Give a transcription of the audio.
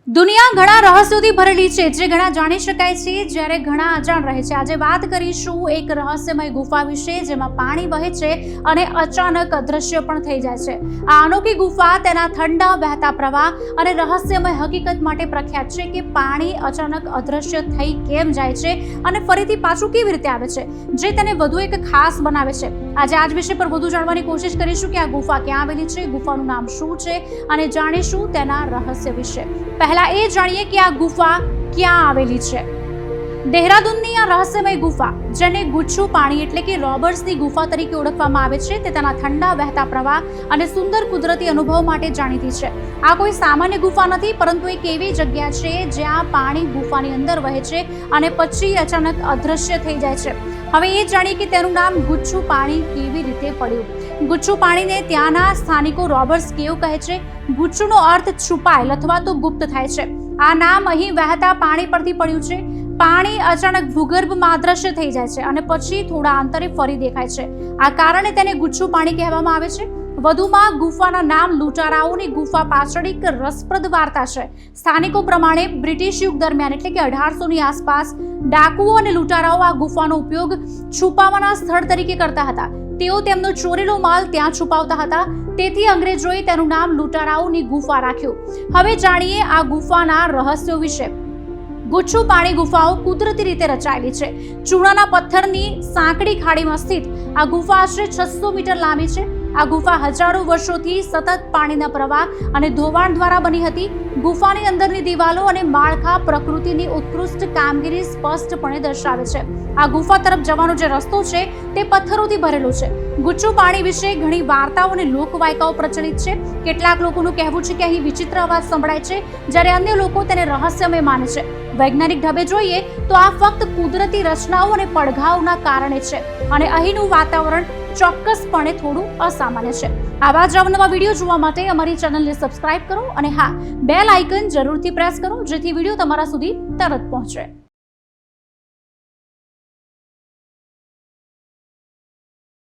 દુનિયા ઘણા રહસ્યોથી ભરેલી છે, જે ઘણા જાણી શકાય છે જ્યારે ઘણા અજાણ રહે છે. આજે વાત કરીશું એક રહસ્યમય ગુફા વિશે, જેમાં પાણી વહે છે અને અચાનક અદૃશ્ય પણ થઈ જાય છે. આ અનોખી ગુફા તેના ઠંડા વહેતા પ્રવાહ અને રહસ્યમય હકીકત માટે પ્રખ્યાત છે કે પાણી અચાનક અદૃશ્ય થઈ કેમ જાય છે અને ફરીથી પાછું કેવી રીતે આવે છે, જે તેને વધુ એક ખાસ બનાવે છે. આજે આ વિષય પર વધુ જાણવાની કોશિશ કરીશું કે આ ગુફા ક્યાં આવેલી છે, ગુફાનું નામ શું છે અને જાણીશું તેના રહસ્ય વિશે. પહેલા એ જાણીએ કે આ ગુફા ક્યાં આવેલી છે. દહેરાદૂનની આ રહસ્યમય ગુફા, જેને ગુચ્છુ પાણી એટલે કે રોબર્ટ્સની ગુફા તરીકે ઓળખવામાં આવે છે, તે તેના ઠંડા વહેતા પ્રવાહ અને સુંદર કુદરતી અનુભવ માટે જાણીતી છે. આ કોઈ સામાન્ય ગુફા નથી, પરંતુ એક એવી જગ્યા છે જ્યાં પાણી ગુફાની અંદર વહે છે અને પછી અચાનક અદૃશ્ય થઈ જાય છે. હવે એ જાણીએ કે તેનું નામ ગુચ્છુ પાણી કેવી રીતે પડ્યું. ગુચ્છુ પાણીને ત્યાંના સ્થાનિકો રોબર્ટ્સ કેવ કહે છે. ગુચ્છુનો અર્થ છુપાયેલ અથવા તો ગુપ્ત થાય છે. આ નામ અહીં વહેતા પાણી પરથી પડ્યું છે. પાણી અચાનક ભૂગર્ભમાં અદૃશ્ય થઈ જાય છે અને પછી થોડા અંતરે ફરી દેખાય છે. આ કારણે તેને ગુચ્છુ પાણી કહેવામાં આવે છે. વધુમાં ગુફાના નામ લૂંટારાઓની ગુફા પાછળ એક રસપ્રદ વાર્તા છે. સ્થાનિકો પ્રમાણે બ્રિટિશ યુગ દરમિયાન એટલે કે 1800ની આસપાસ ડાકુઓ અને લૂંટારાઓ આ ગુફાનો ઉપયોગ છુપાવાના સ્થળ તરીકે કરતા હતા. તેઓ તેમનો ચોરેલો માલ ત્યાં છુપાવતા હતા. તેથી અંગ્રેજોએ તેનું નામ લૂંટારાઓની ગુફા રાખ્યું. હવે જાણીએ આ ગુફાના રહસ્યો વિશે. ગુચ્છુ પાણી ગુફાઓ કુદરતી રીતે રચાયેલી છે. ચૂનાના પથ્થરની સાંકડી ખાડીમાં સ્થિત આ ગુફા આશરે 600 મીટર લાંબી છે. આ ગુફા હજારો વર્ષોથી સતત પાણીના પ્રવાહ અને ધોવાણ દ્વારા બની હતી. ગુફાની અંદરની દિવાલો અને માળખા પ્રકૃતિની ઉત્કૃષ્ટ કામગીરી સ્પષ્ટપણે દર્શાવે છે. આ ગુફા તરફ જવાનો જે રસ્તો છે તે પથ્થરોથી ભરેલો છે. ગુચ્છુ પાણી વિશે ઘણી વાર્તાઓ અને લોકવાયકાઓ પ્રચલિત છે. કેટલાક લોકોનું કહેવું છે કે અહીં વિચિત્ર અવાજ સંભળાય છે, જ્યારે અન્ય લોકો તેને રહસ્યમય માને છે. વૈજ્ઞાનિક ઢબે જોઈએ તો આ ફક્ત કુદરતી રચનાઓ અને પડઘાઓના કારણે છે અને અહીંનું વાતાવરણ ચોક્કસપણે થોડું અસામાન્ય છે. આવા જ અવનવા વિડીયો જોવા માટે અમારી ચેનલને સબસ્ક્રાઇબ કરો અને હા, બેલ આઇકન જરૂરથી પ્રેસ કરો, જેથી વિડીયો તમારા સુધી તરત પહોંચે.